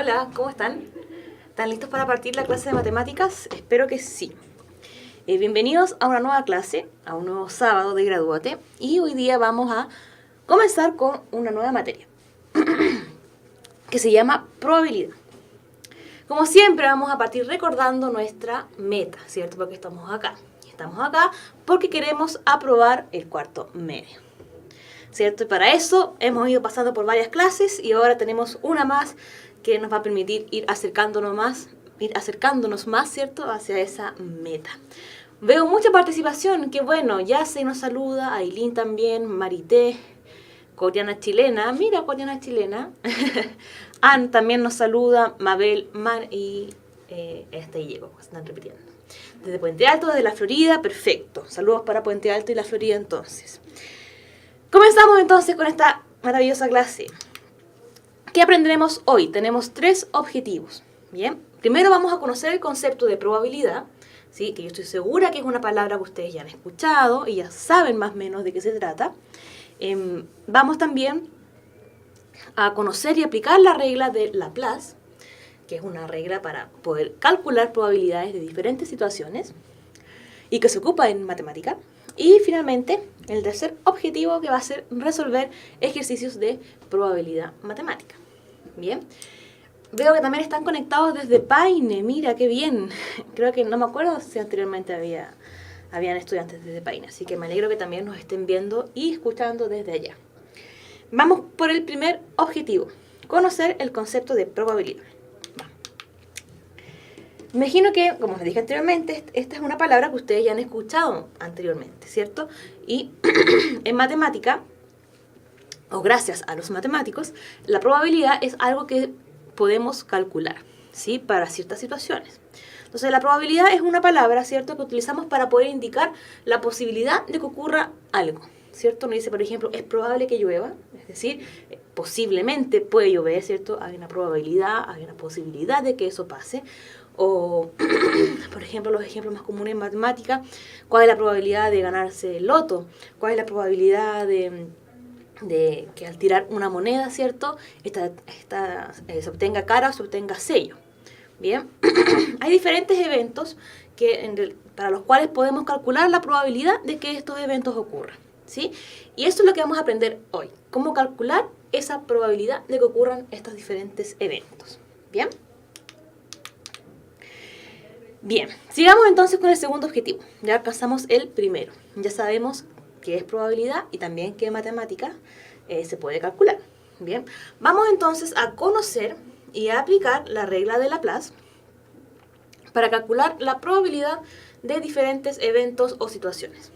Hola, ¿cómo están? ¿Están listos para partir la clase de matemáticas? Espero que sí. Bienvenidos a una nueva clase, a un nuevo sábado de Gradúate. Y hoy día vamos a comenzar con una nueva materia que se llama probabilidad. Como siempre vamos a partir recordando nuestra meta, ¿cierto? Porque estamos acá. Estamos acá porque queremos aprobar el cuarto medio, ¿cierto? Y para eso hemos ido pasando por varias clases y ahora tenemos una más que nos va a permitir ir acercándonos más, ¿cierto? Hacia esa meta. Veo mucha participación, que bueno, Yase nos saluda, Ailín también, Marité, coreana chilena, mira, coreana chilena. Ann también nos saluda, Mabel, y llegó, están repitiendo. Desde Puente Alto, desde la Florida, perfecto. Saludos para Puente Alto y la Florida entonces. Comenzamos entonces con esta maravillosa clase. ¿Qué aprenderemos hoy? Tenemos 3 objetivos. Bien, primero vamos a conocer el concepto de probabilidad, ¿sí? Que yo estoy segura que es una palabra que ustedes ya han escuchado y ya saben más o menos de qué se trata. Vamos también a conocer y aplicar la regla de Laplace, que es una regla para poder calcular probabilidades de diferentes situaciones y que se ocupa en matemática. Y finalmente, el tercer objetivo, que va a ser resolver ejercicios de probabilidad matemática. Bien, veo que también están conectados desde Paine, mira qué bien. Creo que no me acuerdo si anteriormente habían estudiantes desde Paine, así que me alegro que también nos estén viendo y escuchando desde allá. Vamos por el primer objetivo, conocer el concepto de probabilidad. Imagino que, como les dije anteriormente, esta es una palabra que ustedes ya han escuchado anteriormente, ¿cierto? Y en matemática, o gracias a los matemáticos, la probabilidad es algo que podemos calcular, ¿sí? Para ciertas situaciones. Entonces, la probabilidad es una palabra, ¿cierto?, que utilizamos para poder indicar la posibilidad de que ocurra algo, ¿cierto? Nos dice, por ejemplo, es probable que llueva, es decir, posiblemente puede llover, ¿cierto? Hay una probabilidad, hay una posibilidad de que eso pase. O, por ejemplo, los ejemplos más comunes en matemática, ¿cuál es la probabilidad de ganarse el loto? ¿Cuál es la probabilidad de que al tirar una moneda, ¿cierto?, se obtenga cara o se obtenga sello? Bien, hay diferentes eventos para los cuales podemos calcular la probabilidad de que estos eventos ocurran, ¿sí? Y eso es lo que vamos a aprender hoy, cómo calcular esa probabilidad de que ocurran estos diferentes eventos. ¿Bien? Bien, sigamos entonces con el segundo objetivo. Ya alcanzamos el primero. Ya sabemos qué es probabilidad y también qué matemática se puede calcular. Bien, vamos entonces a conocer y a aplicar la regla de Laplace para calcular la probabilidad de diferentes eventos o situaciones.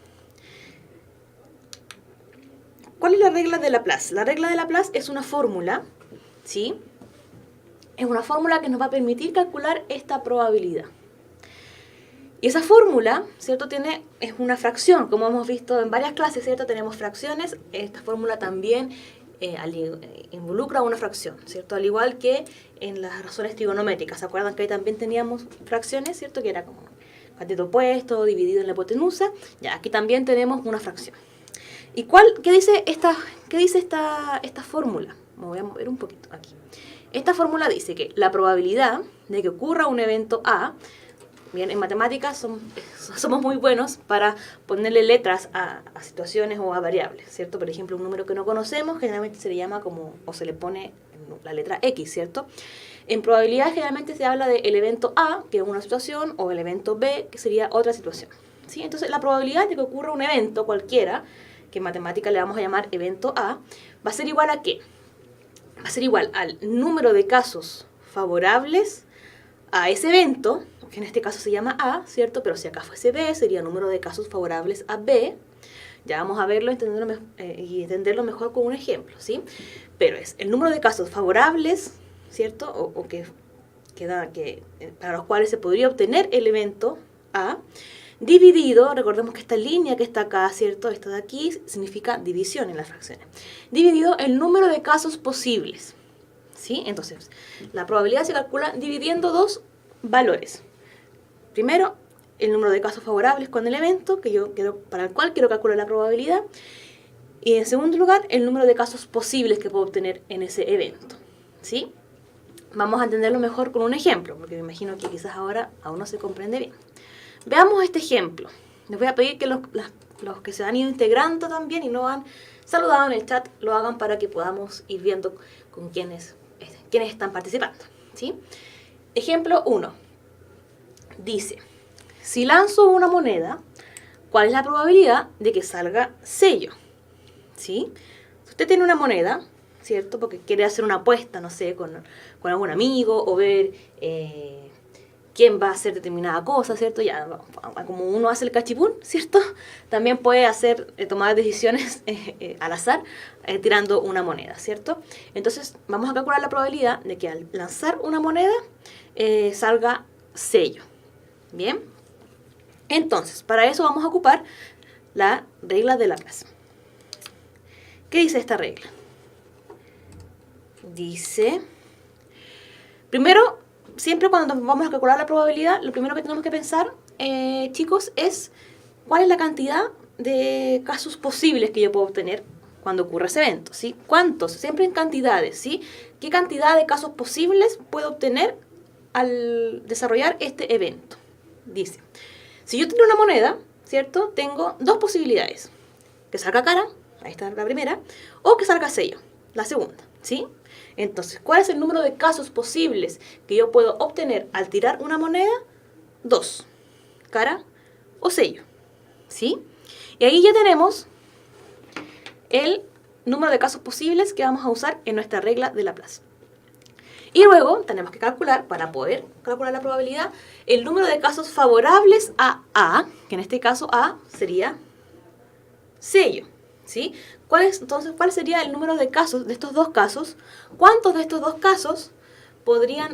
¿Cuál es la regla de Laplace? La regla de Laplace es una fórmula, ¿sí? Es una fórmula que nos va a permitir calcular esta probabilidad. Y esa fórmula, ¿cierto?, es una fracción, como hemos visto en varias clases, ¿cierto? Tenemos fracciones, esta fórmula también involucra una fracción, ¿cierto? Al igual que en las razones trigonométricas, ¿se acuerdan que ahí también teníamos fracciones, ¿cierto? Que era como cateto opuesto, dividido en la hipotenusa. Ya, aquí también tenemos una fracción. ¿Y qué dice esta fórmula? Me voy a mover un poquito aquí. Esta fórmula dice que la probabilidad de que ocurra un evento A. Bien, en matemáticas somos muy buenos para ponerle letras a situaciones o a variables, ¿cierto? Por ejemplo, un número que no conocemos generalmente se le llama o se le pone la letra X, ¿cierto? En probabilidad generalmente se habla del evento A, que es una situación, o el evento B, que sería otra situación, ¿sí? Entonces, la probabilidad de que ocurra un evento cualquiera, que en matemática le vamos a llamar evento A, va a ser igual a ¿qué? Va a ser igual al número de casos favorables a ese evento, que en este caso se llama A, ¿cierto? Pero si acá fuese B, sería número de casos favorables a B. Ya vamos a verlo y entenderlo mejor con un ejemplo, ¿sí? Pero es el número de casos favorables, ¿cierto? O para los cuales se podría obtener el evento A, dividido, recordemos que esta línea que está acá, ¿cierto? Esta de aquí significa división en las fracciones. Dividido el número de casos posibles, ¿sí? Entonces, la probabilidad se calcula dividiendo dos valores. Primero, el número de casos favorables con el evento para el cual quiero calcular la probabilidad. Y en segundo lugar, el número de casos posibles que puedo obtener en ese evento, ¿sí? Vamos a entenderlo mejor con un ejemplo, porque me imagino que quizás ahora aún no se comprende bien. Veamos este ejemplo. Les voy a pedir que los que se han ido integrando también y no han saludado en el chat lo hagan para que podamos ir viendo con quiénes están participando, ¿sí? Ejemplo 1. Dice, si lanzo una moneda, ¿cuál es la probabilidad de que salga sello? ¿Sí? Si usted tiene una moneda, ¿cierto? Porque quiere hacer una apuesta, no sé, con algún amigo o ver quién va a hacer determinada cosa, ¿cierto? Ya, como uno hace el cachipún, ¿cierto? También puede tomar decisiones al azar tirando una moneda, ¿cierto? Entonces, vamos a calcular la probabilidad de que al lanzar una moneda salga sello. ¿Bien? Entonces, para eso vamos a ocupar la regla de Laplace. ¿Qué dice esta regla? Dice, primero, siempre cuando vamos a calcular la probabilidad, lo primero que tenemos que pensar, chicos, es cuál es la cantidad de casos posibles que yo puedo obtener cuando ocurre ese evento, ¿sí? ¿Cuántos? Siempre en cantidades, ¿sí? ¿Qué cantidad de casos posibles puedo obtener al desarrollar este evento? Dice, si yo tengo una moneda, ¿cierto? Tengo dos posibilidades, que salga cara, ahí está la primera, o que salga sello, la segunda, ¿sí? Entonces, ¿cuál es el número de casos posibles que yo puedo obtener al tirar una moneda? 2, cara o sello, ¿sí? Y ahí ya tenemos el número de casos posibles que vamos a usar en nuestra regla de Laplace. Y luego tenemos que calcular, para poder calcular la probabilidad, el número de casos favorables a A, que en este caso A sería sello, ¿sí? Entonces, ¿cuál sería el número de casos de estos dos casos? ¿Cuántos de estos dos casos podría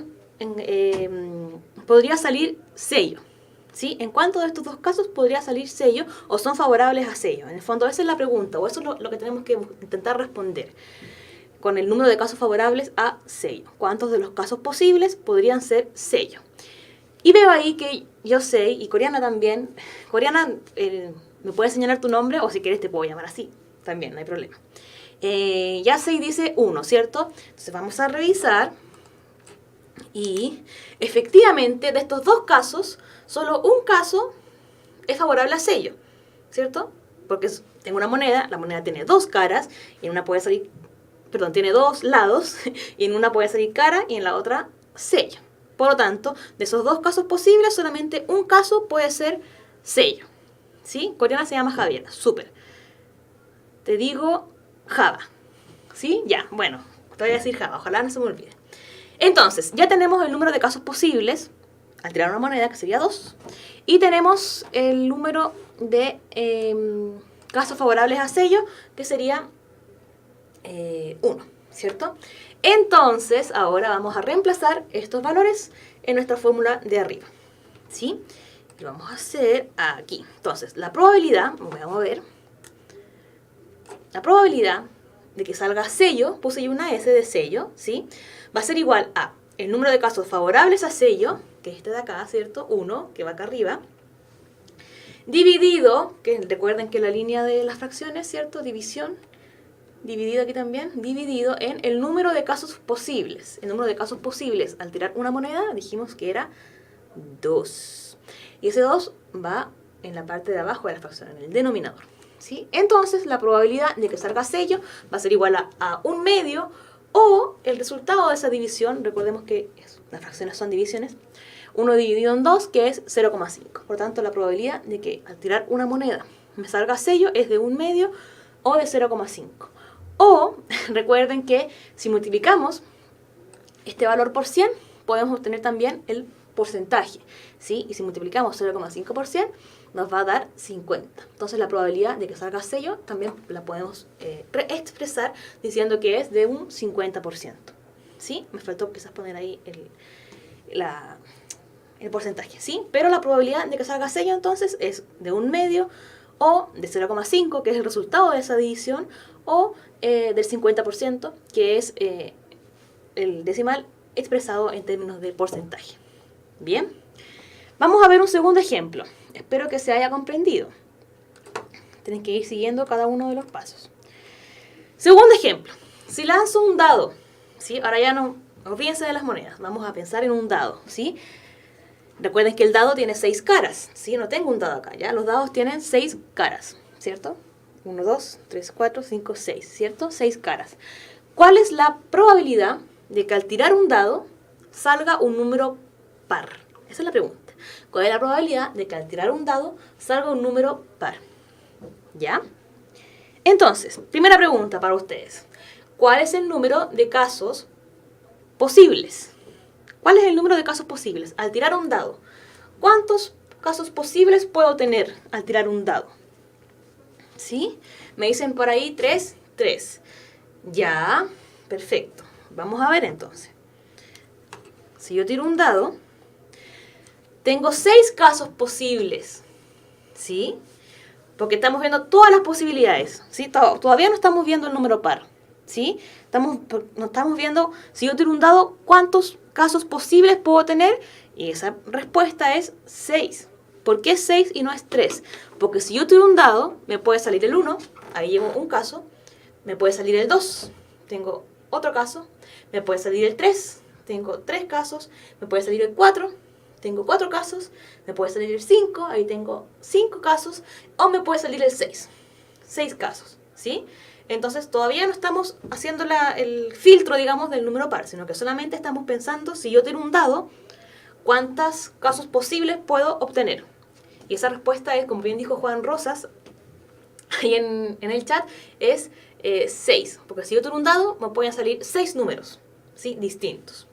salir sello? ¿Sí? ¿En cuántos de estos dos casos podría salir sello o son favorables a sello? En el fondo esa es la pregunta, o eso es lo que tenemos que intentar responder con el número de casos favorables a sello. ¿Cuántos de los casos posibles podrían ser sello? Y veo ahí que yo sé, y Coreana también, Coreana, me puedes señalar tu nombre o si quieres te puedo llamar así, también, no hay problema. Ya sé y dice 1, ¿cierto? Entonces vamos a revisar y efectivamente de estos dos casos, solo un caso es favorable a sello, ¿cierto? Porque tengo una moneda, la moneda tiene dos caras y en una puede salir, perdón, tiene dos lados y en una puede salir cara y en la otra sello. Por lo tanto, de esos dos casos posibles, solamente un caso puede ser sello. ¿Sí? Coreana se llama Javier. Súper. Te digo Java. ¿Sí? Ya, bueno, te voy a decir Java. Ojalá no se me olvide. Entonces, ya tenemos el número de casos posibles al tirar una moneda, que sería 2. Y tenemos el número de casos favorables a sello, que sería 1, ¿cierto? Entonces, ahora vamos a reemplazar estos valores en nuestra fórmula de arriba, ¿sí? Y vamos a hacer aquí. Entonces, la probabilidad, me voy a mover, la probabilidad de que salga sello, puse yo una S de sello, ¿sí? Va a ser igual a el número de casos favorables a sello, que es este de acá, ¿cierto? 1, que va acá arriba, dividido, que recuerden que la línea de las fracciones, ¿cierto? División, dividido aquí también, dividido en el número de casos posibles. El número de casos posibles al tirar una moneda, dijimos que era 2. Y ese 2 va en la parte de abajo de la fracción, en el denominador, ¿sí? Entonces, la probabilidad de que salga sello va a ser igual a 1/2, o el resultado de esa división, recordemos que las fracciones son divisiones, 1 dividido en 2, que es 0,5. Por tanto, la probabilidad de que al tirar una moneda me salga sello es de 1/2 o de 0,5. O, recuerden que si multiplicamos este valor por 100, podemos obtener también el porcentaje, ¿sí? Y si multiplicamos 0,5 por 100, nos va a dar 50. Entonces la probabilidad de que salga sello también la podemos expresar diciendo que es de un 50%, ¿sí? Me faltó quizás poner ahí el porcentaje, ¿sí? Pero la probabilidad de que salga sello entonces es de 1/2 o de 0,5, que es el resultado de esa división, o del 50%, que es el decimal expresado en términos de porcentaje. Bien, vamos a ver un segundo ejemplo. Espero que se haya comprendido. Tienen que ir siguiendo cada uno de los pasos. Segundo ejemplo. Si lanzo un dado, ¿sí? Ahora ya no Olvídense de las monedas, vamos a pensar en un dado, ¿sí? Recuerden que el dado tiene 6 caras, ¿sí? No tengo un dado acá, ¿ya? Los dados tienen 6 caras, ¿cierto? 1, 2, 3, 4, 5, 6, ¿cierto? 6 caras. ¿Cuál es la probabilidad de que al tirar un dado salga un número par? Esa es la pregunta. ¿Cuál es la probabilidad de que al tirar un dado salga un número par? ¿Ya? Entonces, primera pregunta para ustedes. ¿Cuál es el número de casos posibles? ¿Cuál es el número de casos posibles al tirar un dado? ¿Cuántos casos posibles puedo tener al tirar un dado? ¿Sí? Me dicen por ahí 3, 3. Ya, perfecto. Vamos a ver entonces. Si yo tiro un dado, tengo 6 casos posibles. ¿Sí? Porque estamos viendo todas las posibilidades. ¿Sí? Todavía no estamos viendo el número par. ¿Sí? No estamos viendo, si yo tiro un dado, cuántos casos posibles puedo tener. Y esa respuesta es 6. ¿Por qué 6 y no es 3? Porque si yo tiro un dado, me puede salir el 1, ahí llevo un caso. Me puede salir el 2, tengo otro caso. Me puede salir el 3, tengo 3 casos. Me puede salir el 4, tengo 4 casos. Me puede salir el 5, ahí tengo 5 casos. O me puede salir el 6, 6 casos, ¿sí? Entonces todavía no estamos haciendo el filtro, digamos, del número par, sino que solamente estamos pensando, si yo tiro un dado, ¿cuántos casos posibles puedo obtener? Y esa respuesta es, como bien dijo Juan Rosas, ahí en el chat, es 6. Porque si yo tiro un dado, me pueden salir 6 números, ¿sí? Distintos.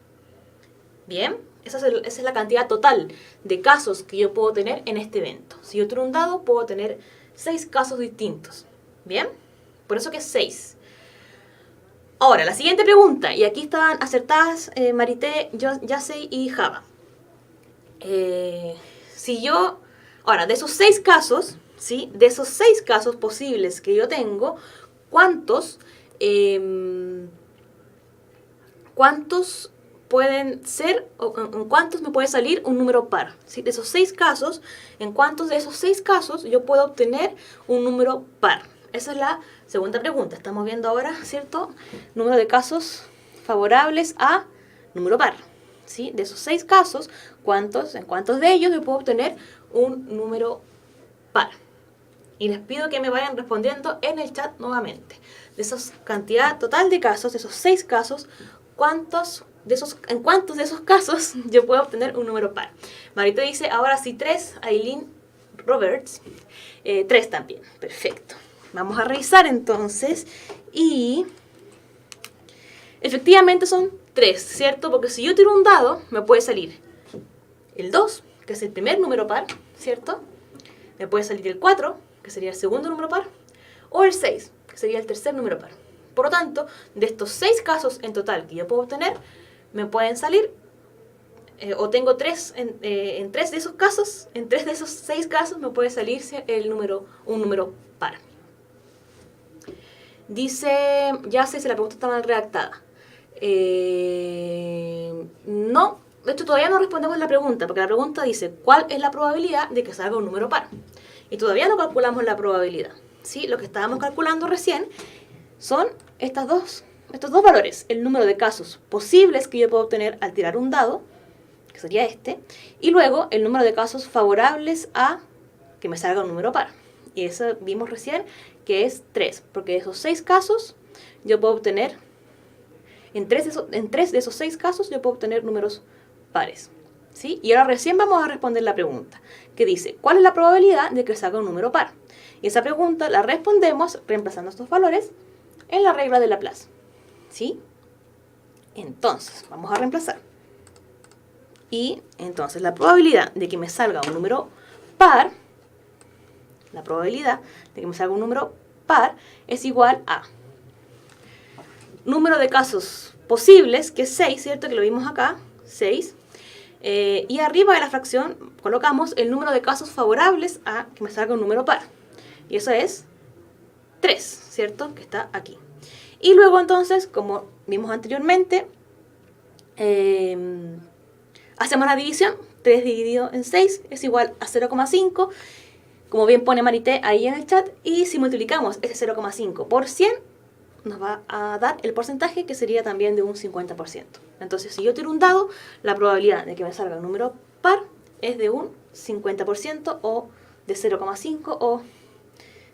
Bien, esa es la cantidad total de casos que yo puedo tener en este evento. Si yo tiro un dado, puedo tener 6 casos distintos. Bien, por eso que es 6. Ahora, la siguiente pregunta, y aquí estaban acertadas Marité, Yasei y Java. Ahora, de esos 6 casos, ¿sí? De esos 6 casos posibles que yo tengo, ¿cuántos pueden ser, o en cuántos me puede salir un número par? ¿Sí? De esos 6 casos, ¿en cuántos de esos 6 casos yo puedo obtener un número par? Esa es la segunda pregunta. Estamos viendo ahora, ¿cierto? Número de casos favorables a número par. ¿Sí? De esos 6 casos, en cuántos de ellos yo puedo obtener un número par? Y les pido que me vayan respondiendo en el chat nuevamente. De esa cantidad total de casos, de esos 6 casos, en cuántos de esos casos yo puedo obtener un número par? Marita dice, ahora sí 3, Aileen Roberts, 3 también. Perfecto. Vamos a revisar entonces y efectivamente son 3, ¿cierto? Porque si yo tiro un dado, me puede salir el 2, que es el primer número par, ¿cierto? Me puede salir el 4, que sería el segundo número par, o el 6, que sería el tercer número par. Por lo tanto, de estos 6 casos en total que yo puedo obtener, me pueden salir, o tengo 3, en 3 de esos casos, en 3 de esos 6 casos me puede salirse un número par. Dice, ya sé si la pregunta está mal redactada. No, de hecho todavía no respondemos la pregunta, porque la pregunta dice, ¿cuál es la probabilidad de que salga un número par? Y todavía no calculamos la probabilidad, ¿sí? Lo que estábamos calculando recién son estos dos valores, el número de casos posibles que yo puedo obtener al tirar un dado, que sería este, y luego el número de casos favorables a que me salga un número par. Y eso vimos recién que es 3, porque de esos 6 casos yo puedo obtener, en 3 de esos 6 casos yo puedo obtener números pares. ¿Sí? Y ahora recién vamos a responder la pregunta, que dice, ¿cuál es la probabilidad de que salga un número par? Y esa pregunta la respondemos reemplazando estos valores en la regla de Laplace. ¿Sí? Entonces, vamos a reemplazar. Y entonces la probabilidad de que me salga un número par, es igual a número de casos posibles, que es 6, ¿cierto? Que lo vimos acá, 6. Y arriba de la fracción colocamos el número de casos favorables a que me salga un número par. Y eso es 3, ¿cierto? Que está aquí. Y luego entonces, como vimos anteriormente, hacemos la división. 3 dividido en 6 es igual a 0,5. Como bien pone Marité ahí en el chat. Y si multiplicamos ese 0,5 por 100, nos va a dar el porcentaje, que sería también de un 50%. Entonces, si yo tiro un dado, la probabilidad de que me salga un número par es de un 50% o de 0,5 o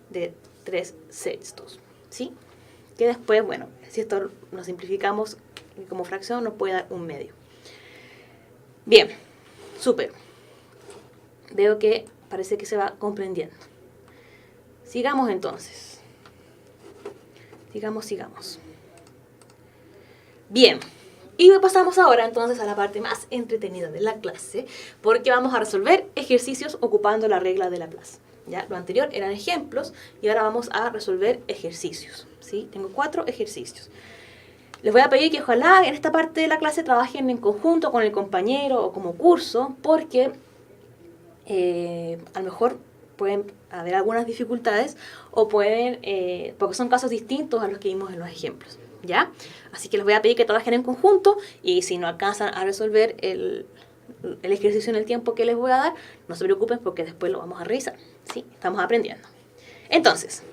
de 3/6, ¿sí? Que después, bueno, si esto lo simplificamos como fracción, nos puede dar un medio. Bien, súper. Veo que parece que se va comprendiendo. Sigamos entonces. Sigamos. Bien. Y pasamos ahora entonces a la parte más entretenida de la clase, porque vamos a resolver ejercicios ocupando la regla de Laplace. ¿Ya? Lo anterior eran ejemplos y ahora vamos a resolver ejercicios. ¿Sí? Tengo 4 ejercicios. Les voy a pedir que ojalá en esta parte de la clase trabajen en conjunto con el compañero o como curso, porque a lo mejor pueden haber algunas dificultades o pueden, porque son casos distintos a los que vimos en los ejemplos, ¿ya? Así que les voy a pedir que trabajen en conjunto y si no alcanzan a resolver el ejercicio en el tiempo que les voy a dar, no se preocupen porque después lo vamos a revisar, ¿sí? Estamos aprendiendo. Entonces,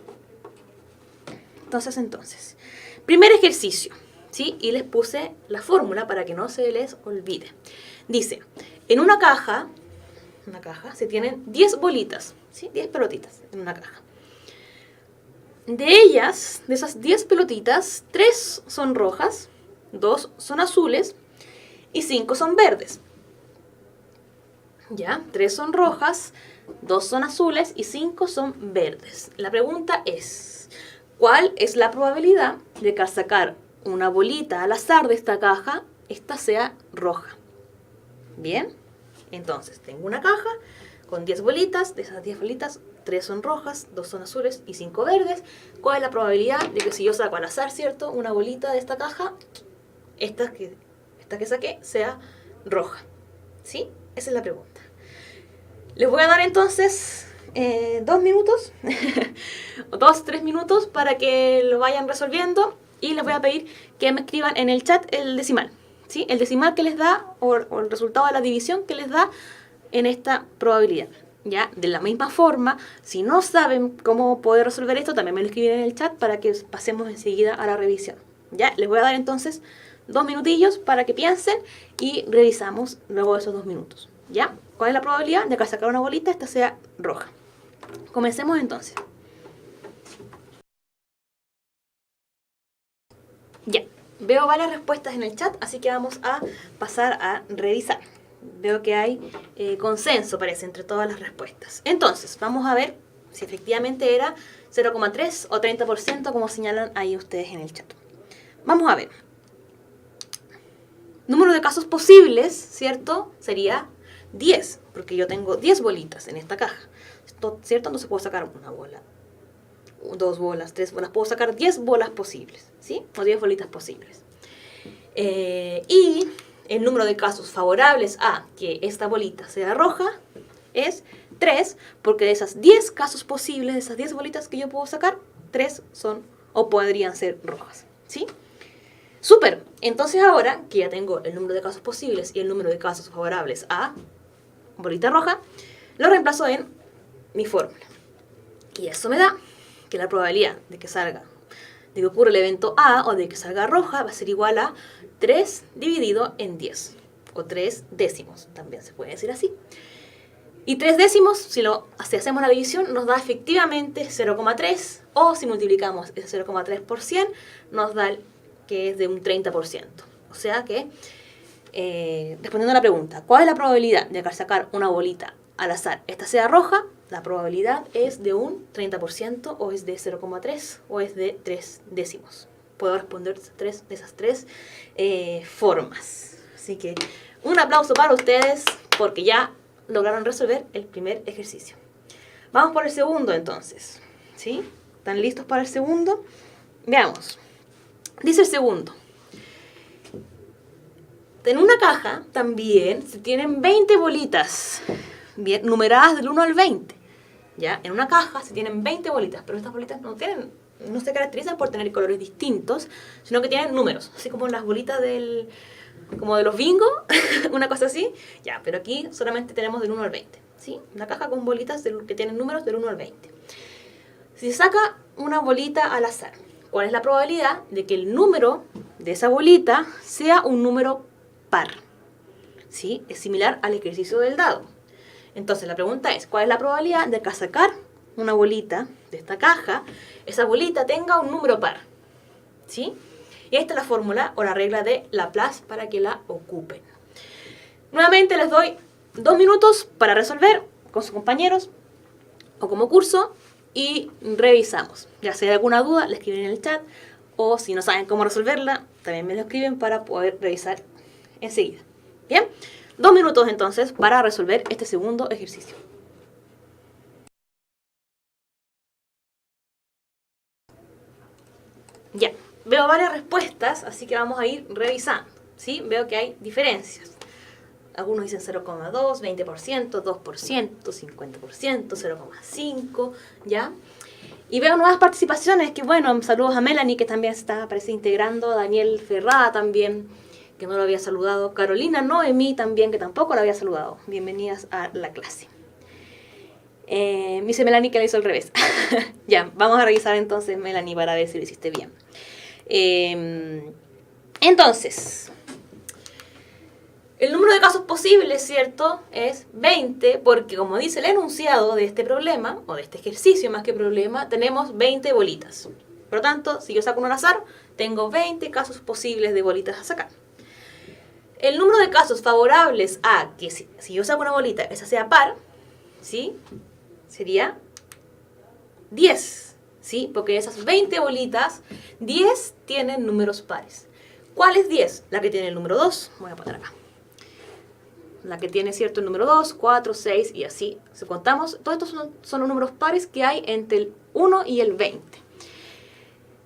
primer ejercicio, ¿sí? Y les puse la fórmula para que no se les olvide. Dice, en una caja se tienen 10 bolitas, ¿sí? 10 pelotitas en una caja. De esas 10 pelotitas, 3 son rojas, 2 son azules y 5 son verdes. ¿Ya? 3 son rojas, 2 son azules y 5 son verdes. La pregunta es, ¿cuál es la probabilidad de que al sacar una bolita al azar de esta caja, esta sea roja? Bien, entonces tengo una caja con 10 bolitas, de esas 10 bolitas, 3 son rojas, 2 son azules y 5 verdes. ¿Cuál es la probabilidad de que si yo saco al azar, ¿cierto?, una bolita de esta caja, esta que saqué sea roja? ¿Sí? Esa es la pregunta. Les voy a dar entonces 2 minutos, o 2-3 minutos para que lo vayan resolviendo y les voy a pedir que me escriban en el chat el decimal, ¿sí? El decimal que les da o el resultado de la división que les da en esta probabilidad. ¿Ya? De la misma forma, si no saben cómo poder resolver esto, también me lo escriben en el chat para que pasemos enseguida a la revisión. ¿Ya? Les voy a dar entonces 2 minutillos para que piensen y revisamos luego de esos 2 minutos. ¿Ya? ¿Cuál es la probabilidad de que al sacar una bolita esta sea roja? Comencemos entonces. Ya, veo varias respuestas en el chat, así que vamos a pasar a revisar. Veo que hay consenso, parece, entre todas las respuestas. Entonces, vamos a ver si efectivamente era 0,3 o 30%, como señalan ahí ustedes en el chat. Vamos a ver. Número de casos posibles, ¿cierto? Sería 10, porque yo tengo 10 bolitas en esta caja, ¿cierto? Entonces puedo sacar una bola, 2 bolas, 3 bolas, puedo sacar 10 bolas posibles, ¿sí? O 10 bolitas posibles. Y el número de casos favorables a que esta bolita sea roja es 3, porque de esas 10 casos posibles, de esas 10 bolitas que yo puedo sacar, 3 son o podrían ser rojas, ¿sí? ¡Súper! Entonces ahora que ya tengo el número de casos posibles y el número de casos favorables a bolita roja, lo reemplazo en mi fórmula. Y eso me da que la probabilidad de que ocurra el evento A o de que salga roja va a ser igual a 3 dividido en 10, o 3 décimos, también se puede decir así. Y 3 décimos, si hacemos la división, nos da efectivamente 0,3, o si multiplicamos ese 0,3 por 100, nos da que es de un 30%. O sea que, respondiendo a la pregunta, ¿cuál es la probabilidad de que al sacar una bolita al azar esta sea roja? La probabilidad es de un 30%, o es de 0,3, o es de 3 décimos. Puedo responder de esas tres formas. Así que un aplauso para ustedes porque ya lograron resolver el primer ejercicio. Vamos por el segundo entonces. ¿Sí? ¿Están listos para el segundo? Veamos. Dice el segundo. En una caja también se tienen 20 bolitas, bien numeradas del 1 al 20. ¿Ya? En una caja se tienen 20 bolitas, pero estas bolitas no se caracterizan por tener colores distintos, sino que tienen números, así como las bolitas como de los bingo, una cosa así. Ya, pero aquí solamente tenemos del 1 al 20, ¿sí? Una caja con bolitas que tienen números del 1 al 20. Si se saca una bolita al azar, ¿cuál es la probabilidad de que el número de esa bolita sea un número par? ¿Sí? Es similar al ejercicio del dado. Entonces la pregunta es, ¿cuál es la probabilidad de que al sacar una bolita de esta caja, esa bolita tenga un número par? ¿Sí? Y esta es la fórmula o la regla de Laplace para que la ocupen. Nuevamente les doy 2 minutos para resolver con sus compañeros o como curso y revisamos. Ya si hay alguna duda, le escriben en el chat o si no saben cómo resolverla, también me lo escriben para poder revisar enseguida. Bien, 2 minutos entonces para resolver este segundo ejercicio. Ya, veo varias respuestas, así que vamos a ir revisando. ¿Sí? Veo que hay diferencias. Algunos dicen 0,2, 20%, 2%, 50%, 0,5%, ¿ya? Y veo nuevas participaciones, que bueno, saludos a Melanie, que también está, parece, integrando, a Daniel Ferrada también, que no lo había saludado, Carolina Noemí también, que tampoco la había saludado. Bienvenidas a la clase. Me dice Melanie que la hizo al revés. Ya, vamos a revisar entonces, Melanie, para ver si lo hiciste bien. Entonces, el número de casos posibles, ¿cierto?, es 20, porque como dice el enunciado de este problema, o de este ejercicio más que problema, tenemos 20 bolitas. Por lo tanto, si yo saco un al azar, tengo 20 casos posibles de bolitas a sacar. El número de casos favorables a que si yo saco una bolita, esa sea par, ¿sí?, sería 10, ¿sí? Porque de esas 20 bolitas, 10 tienen números pares. ¿Cuál es 10? La que tiene el número 2. Voy a poner acá. La que tiene, ¿cierto?, el número 2, 4, 6 y así. Si contamos, todos estos son los números pares que hay entre el 1 y el 20.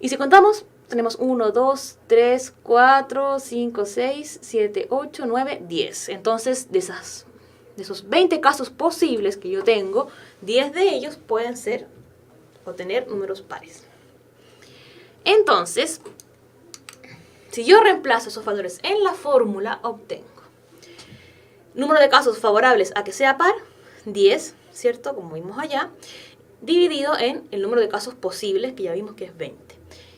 Y si contamos, tenemos 1, 2, 3, 4, 5, 6, 7, 8, 9, 10. Entonces, de esos 20 casos posibles que yo tengo, 10 de ellos pueden ser o tener números pares. Entonces, si yo reemplazo esos valores en la fórmula, obtengo número de casos favorables a que sea par, 10, ¿cierto?, como vimos allá, dividido en el número de casos posibles, que ya vimos que es 20.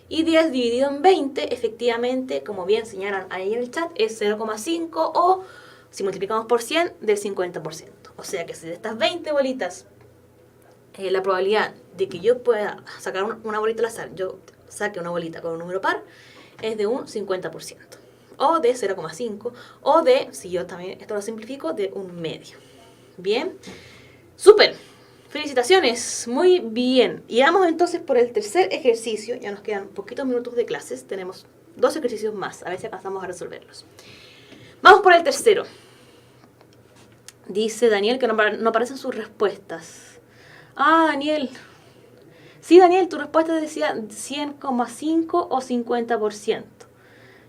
Y 10 dividido en 20, efectivamente, como bien señalan ahí en el chat, es 0,5 o, si multiplicamos por 100, del 50%. O sea que si de estas 20 bolitas, la probabilidad de que yo pueda sacar una bolita al azar, yo saque una bolita con un número par, es de un 50%. O de 0,5, o de, si yo también esto lo simplifico, de un medio. Bien, súper, felicitaciones, muy bien. Y vamos entonces por el tercer ejercicio, ya nos quedan poquitos minutos de clases, tenemos 2 ejercicios más, a ver si alcanzamos a resolverlos. Vamos por el tercero. Dice Daniel que no aparecen sus respuestas. Ah, Daniel. Sí, Daniel, tu respuesta decía 100,5 o 50%.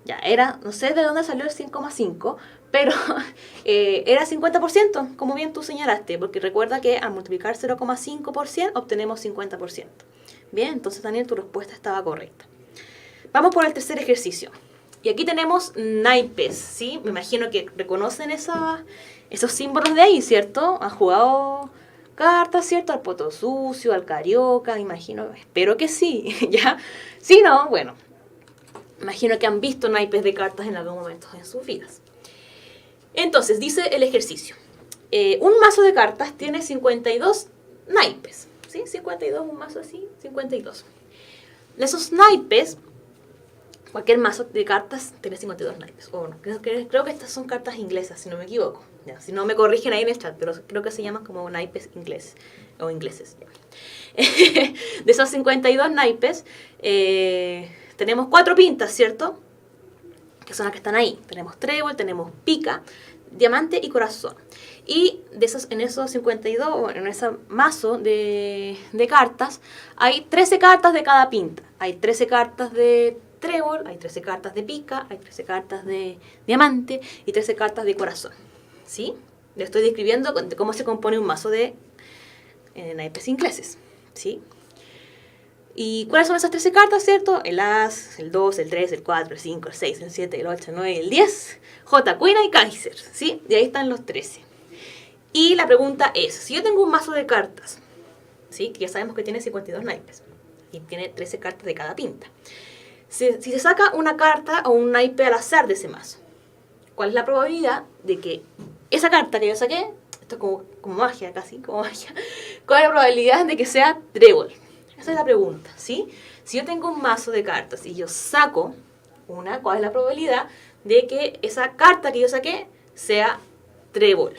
Ya, era, no sé de dónde salió el 100,5, pero era 50%, como bien tú señalaste, porque recuerda que al multiplicar 0,5 por 100 obtenemos 50%. Bien, entonces Daniel, tu respuesta estaba correcta. Vamos por el tercer ejercicio. Y aquí tenemos naipes, ¿sí? Me imagino que reconocen esos símbolos de ahí, ¿cierto? Han jugado cartas, ¿cierto? Al poto sucio, al carioca, me imagino, espero que sí, ¿ya? Si no, bueno, imagino que han visto naipes de cartas en algún momento en sus vidas. Entonces, dice el ejercicio. Un mazo de cartas tiene 52 naipes, ¿sí? 52, un mazo así, 52. De esos naipes, cualquier mazo de cartas tiene 52 naipes. O no, creo que estas son cartas inglesas, si no me equivoco. Ya, si no me corrigen ahí en el chat, pero creo que se llaman como naipes ingleses. O ingleses. Ya. De esos 52 naipes, tenemos 4 pintas, ¿cierto? Que son las que están ahí. Tenemos trébol, tenemos pica, diamante y corazón. Y en esos 52, en ese mazo de cartas, hay 13 cartas de cada pinta. Hay 13 cartas de trébol, hay 13 cartas de pica, hay 13 cartas de diamante y 13 cartas de corazón. ¿Sí? Le estoy describiendo cómo se compone un mazo de naipes ingleses. ¿Sí? ¿Y cuáles son esas 13 cartas, cierto? El As, el 2, el 3, el 4, el 5, el 6, el 7, el 8, el 9 y el 10. J, Queen y Kaiser, ¿sí? Y ahí están los 13. Y la pregunta es, si yo tengo un mazo de cartas, ¿sí?, que ya sabemos que tiene 52 naipes, y tiene 13 cartas de cada pinta. Si se saca una carta o un naipe al azar de ese mazo, ¿cuál es la probabilidad de que esa carta que yo saqué, esto es como magia, casi como magia, cuál es la probabilidad de que sea trébol? Esa es la pregunta, ¿sí? Si yo tengo un mazo de cartas y yo saco una, ¿cuál es la probabilidad de que esa carta que yo saqué sea trébol?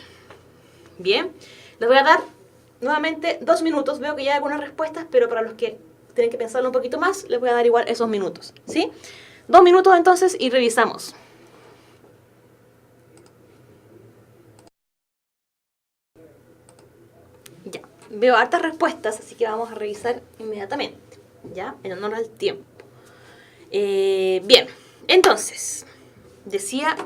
Bien, les voy a dar nuevamente 2 minutos. Veo que ya hay algunas respuestas, pero para los que tienen que pensarlo un poquito más, les voy a dar igual esos minutos, ¿sí? 2 minutos entonces y revisamos. Ya, veo hartas respuestas, así que vamos a revisar inmediatamente, ¿ya? En honor al tiempo. Bien, entonces, decía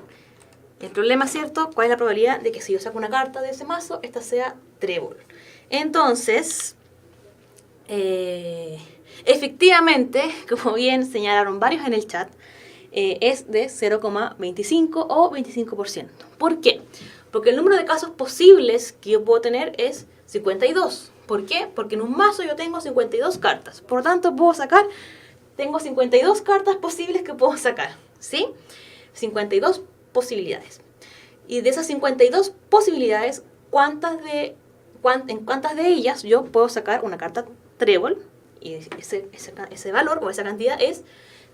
el problema, ¿cierto? ¿Cuál es la probabilidad de que si yo saco una carta de ese mazo, esta sea trébol? Entonces, efectivamente, como bien señalaron varios en el chat, es de 0,25 o 25%. ¿Por qué? Porque el número de casos posibles que yo puedo tener es 52. ¿Por qué? Porque en un mazo yo tengo 52 cartas. Por lo tanto, tengo 52 cartas posibles que puedo sacar, ¿sí? 52 posibilidades. Y de esas 52 posibilidades, en cuántas de ellas yo puedo sacar una carta trébol? Y ese valor o esa cantidad es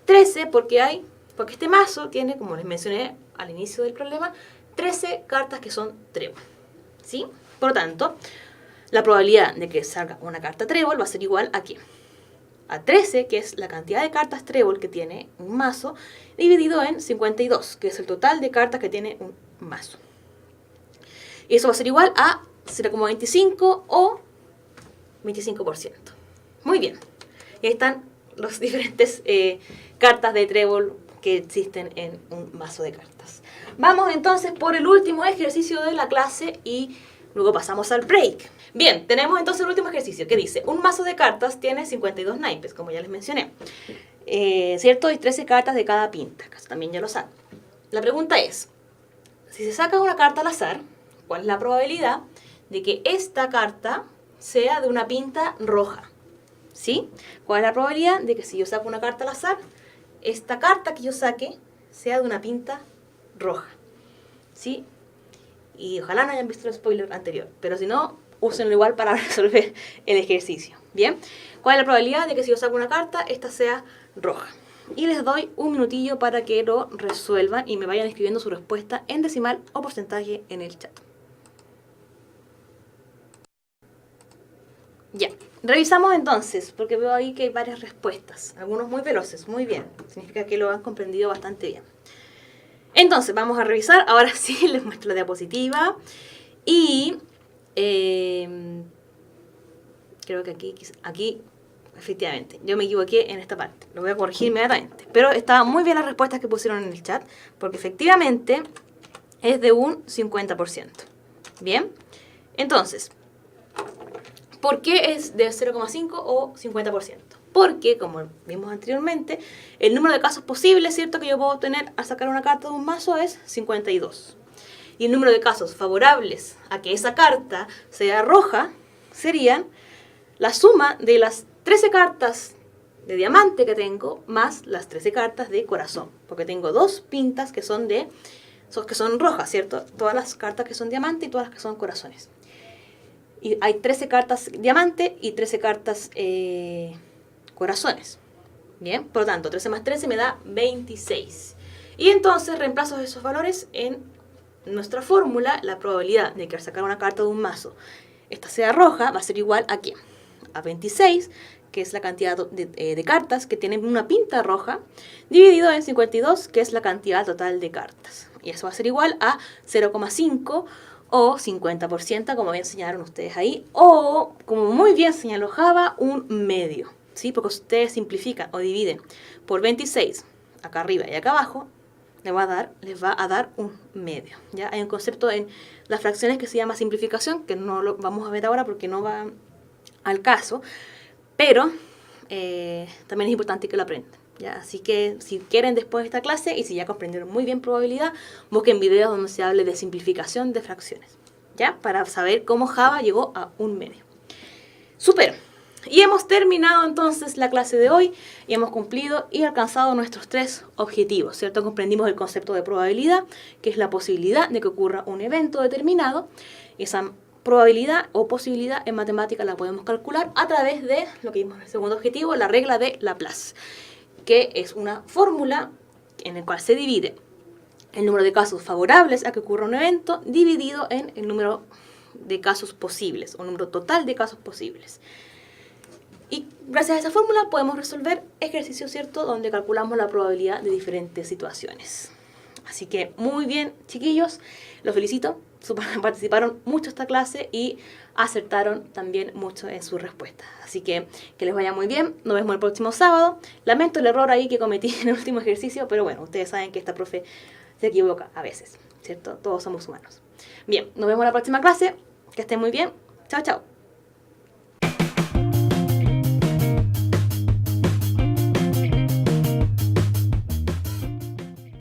13 porque este mazo tiene, como les mencioné al inicio del problema, 13 cartas que son trébol, ¿sí? Por lo tanto, la probabilidad de que salga una carta trébol va a ser igual a ¿qué? A 13, que es la cantidad de cartas trébol que tiene un mazo, dividido en 52, que es el total de cartas que tiene un mazo. Y eso va a ser igual a 0,25 o 25%. Muy bien. Y ahí están las diferentes cartas de trébol que existen en un mazo de cartas. Vamos entonces por el último ejercicio de la clase y luego pasamos al break. Bien, tenemos entonces el último ejercicio que dice, un mazo de cartas tiene 52 naipes, como ya les mencioné. ¿Cierto? Hay 13 cartas de cada pinta, que también ya lo saben. La pregunta es, si se saca una carta al azar, ¿cuál es la probabilidad de que esta carta sea de una pinta roja? ¿Sí? ¿Cuál es la probabilidad de que si yo saco una carta al azar, esta carta que yo saque sea de una pinta roja? ¿Sí? Y ojalá no hayan visto el spoiler anterior, pero si no, úsenlo igual para resolver el ejercicio. ¿Bien? ¿Cuál es la probabilidad de que si yo saco una carta, esta sea roja? Y les doy un minutillo para que lo resuelvan y me vayan escribiendo su respuesta en decimal o porcentaje en el chat. Ya, revisamos entonces, porque veo ahí que hay varias respuestas, algunos muy veloces, muy bien, significa que lo han comprendido bastante bien. Entonces, vamos a revisar, ahora sí les muestro la diapositiva y creo que aquí, efectivamente, yo me equivoqué en esta parte, lo voy a corregir inmediatamente, pero estaban muy bien las respuestas que pusieron en el chat, porque efectivamente es de un 50%. Bien, entonces, ¿por qué es de 0,5 o 50%? Porque, como vimos anteriormente, el número de casos posibles, ¿cierto?, que yo puedo obtener al sacar una carta de un mazo es 52. Y el número de casos favorables a que esa carta sea roja serían la suma de las 13 cartas de diamante que tengo más las 13 cartas de corazón. Porque tengo 2 pintas que son rojas, ¿cierto? Todas las cartas que son diamante y todas las que son corazones. Y hay 13 cartas diamante y 13 cartas corazones. Bien, por lo tanto, 13 más 13 me da 26. Y entonces reemplazo esos valores en nuestra fórmula. La probabilidad de que al sacar una carta de un mazo esta sea roja va a ser igual a ¿qué? A 26, que es la cantidad de cartas que tienen una pinta roja, dividido en 52, que es la cantidad total de cartas. Y eso va a ser igual a 0,5 o 50%, como bien señalaron ustedes ahí, o, como muy bien señaló Java, un medio, ¿sí? Porque ustedes simplifican o dividen por 26, acá arriba y acá abajo, les va a dar un medio, ¿ya? Hay un concepto en las fracciones que se llama simplificación, que no lo vamos a ver ahora porque no va al caso, pero también es importante que lo aprendan. ¿Ya? Así que si quieren después de esta clase y si ya comprendieron muy bien probabilidad, busquen videos donde se hable de simplificación de fracciones, ¿ya? Para saber cómo Java llegó a un medio. Súper. Y hemos terminado entonces la clase de hoy y hemos cumplido y alcanzado nuestros 3 objetivos, ¿cierto? Comprendimos el concepto de probabilidad, que es la posibilidad de que ocurra un evento determinado. Esa probabilidad o posibilidad en matemática la podemos calcular a través de lo que vimos en el segundo objetivo, la regla de Laplace, que es una fórmula en la cual se divide el número de casos favorables a que ocurra un evento dividido en el número de casos posibles o número total de casos posibles. Y gracias a esa fórmula podemos resolver ejercicios, ¿cierto?, donde calculamos la probabilidad de diferentes situaciones. Así que muy bien, chiquillos, los felicito. Participaron mucho esta clase y acertaron también mucho en sus respuestas. Así que les vaya muy bien. Nos vemos el próximo sábado. Lamento el error ahí que cometí en el último ejercicio, pero bueno, ustedes saben que esta profe se equivoca a veces, ¿cierto? Todos somos humanos. Bien, nos vemos en la próxima clase. Que estén muy bien. Chao, chao.